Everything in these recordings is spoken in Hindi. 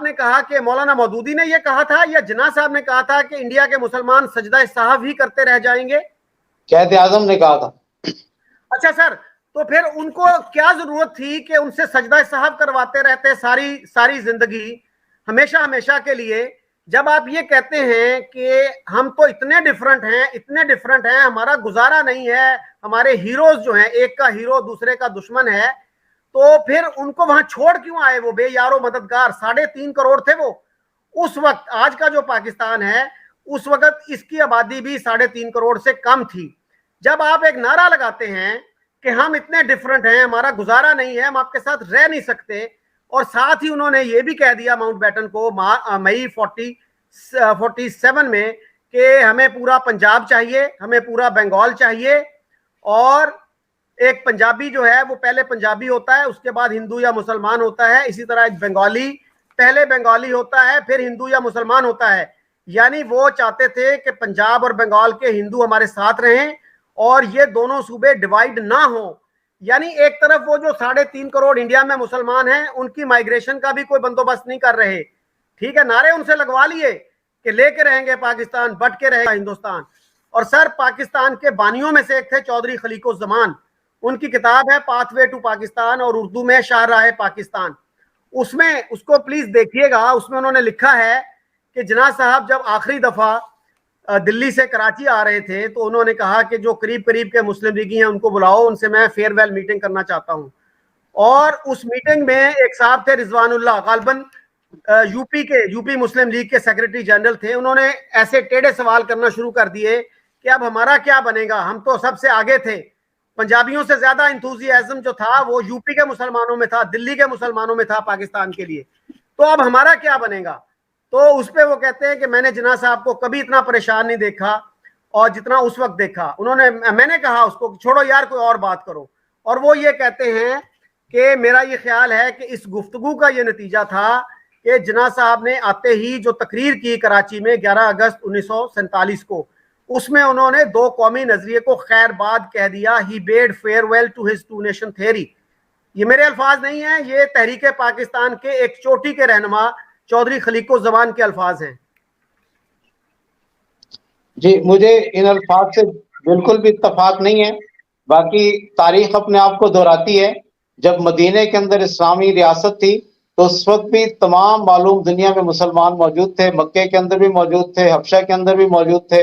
आपने कहा कि मौलाना मौदूदी ने यह कहा था या जिन्ना साहब ने कहा था कि इंडिया के मुसलमान सजदा साहब ही करते रह जाएंगे? कायद आजम ने कहा था। अच्छा सर, तो फिर उनको क्या जरूरत थी कि उनसे सजदा साहब करवाते रहते सारी सारी जिंदगी, हमेशा हमेशा के लिए? जब आप ये कहते हैं कि हम तो इतने डिफरेंट हैं, हमारा गुजारा नहीं है, हमारे हीरोज जो हैं, एक का हीरो दूसरे का दुश्मन है, तो फिर उनको वहां छोड़ क्यों आए वो बेयारो मददगार? 3.5 करोड़ थे वो उस वक्त। आज का जो पाकिस्तान है उस वक्त इसकी आबादी भी 3.5 करोड़ से कम थी। जब आप एक नारा लगाते हैं कि हम इतने डिफरेंट हैं, हमारा गुजारा नहीं है, हम आपके साथ रह नहीं सकते, और साथ ही उन्होंने ये भी कह दिया माउंटबेटन को मई 47 में कि हमें पूरा पंजाब चाहिए, हमें पूरा बंगाल चाहिए, और एक पंजाबी जो है वो पहले पंजाबी होता है, उसके बाद हिंदू या मुसलमान होता है, इसी तरह एक बंगाली पहले बंगाली होता है, फिर हिंदू या मुसलमान होता है। यानी वो चाहते थे कि पंजाब और बंगाल के हिंदू हमारे साथ रहें और ये दोनों सूबे डिवाइड ना हो। यानी एक तरफ वो जो 3.5 करोड़ इंडिया में मुसलमान हैं, उनकी माइग्रेशन का भी कोई बंदोबस्त नहीं कर रहे। ठीक है, नारे उनसे लगवा लिए कि लेके रहेंगे पाकिस्तान, बट के रहेगा हिंदुस्तान। और सर, पाकिस्तान के बानियों में से एक थे चौधरी खलीकुज़्ज़मान, उनकी किताब है पाथवे टू पाकिस्तान और उर्दू में शाहराह पाकिस्तान। उसमें उसको प्लीज देखिएगा, उसमें उन्होंने लिखा है कि जिन्ना साहब जब आखिरी दफा दिल्ली से कराची आ रहे थे तो उन्होंने कहा कि जो करीब करीब के मुस्लिम लीगी हैं उनको बुलाओ, उनसे मैं फेयरवेल मीटिंग करना चाहता हूं। और उस मीटिंग में एक साहब थे रिजवानुल्लाह, गालबन यूपी मुस्लिम लीग के सेक्रेटरी जनरल थे। उन्होंने ऐसे टेढ़े सवाल करना शुरू कर दिए कि अब हमारा क्या बनेगा, हम तो सबसे आगे थे, पंजाबियों से ज्यादा इंथुजियाज्म जो था वो यूपी के मुसलमानों में था, दिल्ली के मुसलमानों में था पाकिस्तान के लिए, तो अब हमारा क्या बनेगा? तो उस पे वो कहते हैं कि मैंने जिन्ना साहब को कभी इतना परेशान नहीं देखा और जितना उस वक्त देखा। मैंने कहा उसको छोड़ो यार, कोई और बात करो। और वो ये कहते हैं कि मेरा ये ख्याल है कि इस गुफ्तगू का ये नतीजा था कि जिन्ना साहब ने आते ही जो तकरीर की कराची में 11 अगस्त 1947 को, उसमें उन्होंने दो कौमी नजरिए को खैरबाद कह दिया। He bade farewell to his two nation theory. ये मेरे अल्फाज नहीं है, ये तहरीक पाकिस्तान के एक चोटी के रहनुमा चौधरी खलीकुज़्ज़मान के अल्फाज हैं। जी, मुझे इन अल्फाज से बिल्कुल भी इत्तफाक नहीं है। बाकी तारीख अपने आप को दोहराती है। जब मदीने के अंदर इस्लामी रियासत थी तो उस वक्त भी तमाम मालूम दुनिया में मुसलमान मौजूद थे, मक्के के अंदर भी मौजूद थे, हबशा के अंदर भी मौजूद थे,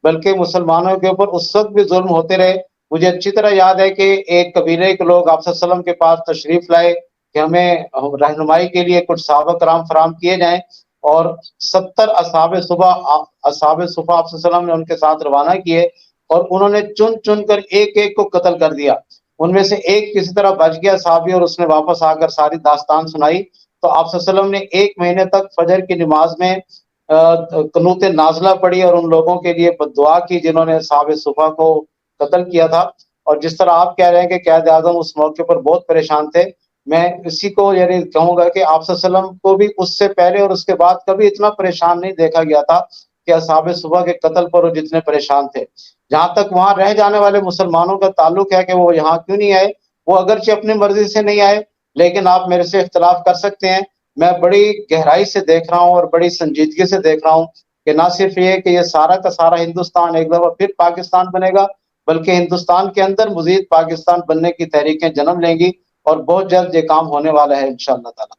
बल्कि मुसलमानों के ऊपर उस वक्त भी जुल्म होते रहे। मुझे अच्छी तरह याद है कि एक कबीले के लोग आप सल्लल्लाहु अलैहि वसल्लम के पास तशरीफ लाए कि हमें रहनुमाई के लिए कुछ सहाबा कराम फराम किए जाएं, और 70 असहाबे सुफा आप सल्लल्लाहु अलैहि वसल्लम ने उनके साथ रवाना किए, और उन्होंने चुन चुन कर एक एक को कत्ल कर दिया। उनमें से एक किसी तरह बच गया साहबी, और उसने वापस आकर सारी दास्तान सुनाई। तो आप सल्लल्लाहु अलैहि वसल्लम ने एक महीने तक फजर की नमाज में कनूत नाज़िला पढ़ी और उन लोगों के लिए बद्दुआ की जिन्होंने साहब सुफा को कत्ल किया था। और जिस तरह आप कह रहे हैं कि कायद आज़म उस मौके पर बहुत परेशान थे, मैं इसी को यानी कहूंगा कि आप सल्लल्लाहु अलैहि वसल्लम को भी उससे पहले और उसके बाद कभी इतना परेशान नहीं देखा गया था कि असहाब सुबह के कत्ल पर वो जितने परेशान थे। जहां तक वहां रह जाने वाले मुसलमानों का ताल्लुक है कि वो यहाँ क्यों नहीं आए, वो अगरचे अपनी मर्जी से नहीं आए, लेकिन आप मेरे से इख्तलाफ कर सकते हैं। मैं बड़ी गहराई से देख रहा हूँ और बड़ी संजीदगी से देख रहा हूँ कि ना सिर्फ ये कि ये सारा का सारा हिंदुस्तान एक दफा फिर पाकिस्तान बनेगा, बल्कि हिंदुस्तान के अंदर मजीद पाकिस्तान बनने की तहरीकें जन्म लेंगी, और बहुत जल्द ये काम होने वाला है इंशाअल्लाह ताला।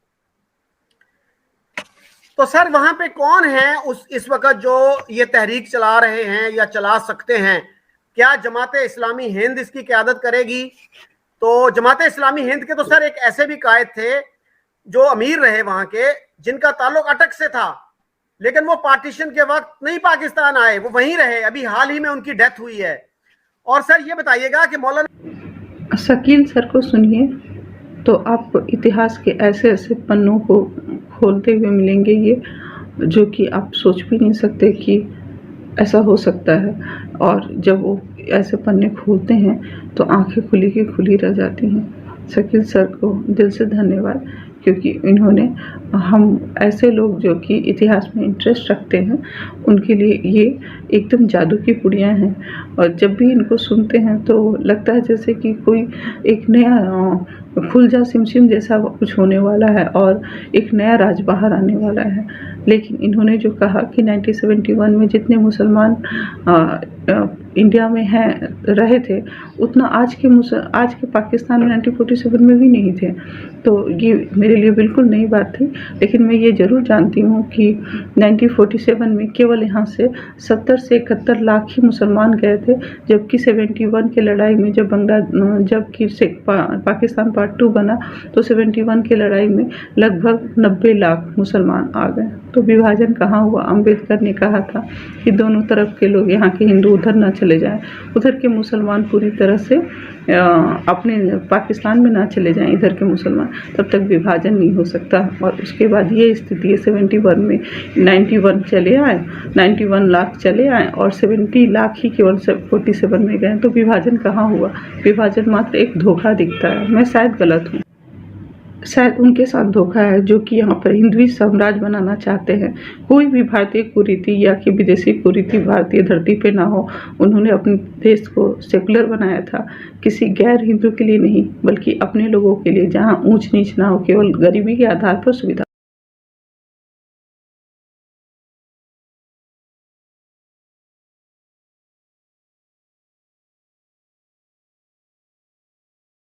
तो सर, वहां पे कौन है इस वक्त जो ये तहरीक चला रहे हैं या चला सकते हैं? क्या जमात इस्लामी हिंद इसकी क़यादत करेगी? तो जमात इस्लामी हिंद के तो सर एक ऐसे भी कायद थे जो अमीर रहे वहां के, जिनका ताल्लुक अटक से था, लेकिन वो पार्टीशन के वक्त नहीं पाकिस्तान आए, वो वहीं रहे। अभी हाल ही में उनकी डेथ हुई है। और सर ये बताइएगा कि मौलाना शकील सर को सुनिए तो आपको इतिहास के ऐसे ऐसे पन्नों को खोलते हुए मिलेंगे ये, जो कि आप सोच भी नहीं सकते कि ऐसा हो सकता है। और जब वो ऐसे पन्ने खोलते हैं तो आंखें खुली की खुली रह जाती हैं। शकील सर को दिल से धन्यवाद, क्योंकि इन्होंने हम ऐसे लोग जो कि इतिहास में इंटरेस्ट रखते हैं उनके लिए ये एकदम जादू की पुड़ियाँ हैं। और जब भी इनको सुनते हैं तो लगता है जैसे कि कोई एक नया खुल जा सिमसिम जैसा कुछ होने वाला है और एक नया राज बाहर आने वाला है। लेकिन इन्होंने जो कहा कि 1971 में जितने मुसलमान इंडिया में रहे थे उतना आज के पाकिस्तान में 1947 में भी नहीं थे। तो ये मेरे लिए बिल्कुल नई बात थी। लेकिन मैं ये ज़रूर जानती हूँ कि 1947 में केवल यहाँ से 70 से 71 लाख ही मुसलमान गए थे, जबकि 71 की लड़ाई में जबकि पाकिस्तान पार्ट 2 बना तो 71 की लड़ाई में लगभग 90 लाख मुसलमान आ गए। तो विभाजन कहाँ हुआ? अम्बेडकर ने कहा था कि दोनों तरफ के लोग, यहाँ के हिंदू उधर ना चले जाएं, उधर के मुसलमान पूरी तरह से अपने पाकिस्तान में ना चले जाएं, इधर के मुसलमान, तब तक विभाजन नहीं हो सकता। और उसके बाद ये स्थिति है 71 में 91 चले आए, 91 लाख चले आए और 70 लाख ही केवल 47 में गए। तो विभाजन कहाँ हुआ? विभाजन मात्र एक धोखा दिखता है। मैं शायद गलत हूँ, शायद उनके साथ धोखा है जो कि यहाँ पर हिंदवी साम्राज्य बनाना चाहते हैं। कोई भी भारतीय कुरीति या कि विदेशी कुरीति भारतीय धरती पे ना हो। उन्होंने अपने देश को सेकुलर बनाया था, किसी गैर हिंदू के लिए नहीं बल्कि अपने लोगों के लिए, जहाँ ऊंच नीच ना हो, केवल गरीबी के आधार पर सुविधा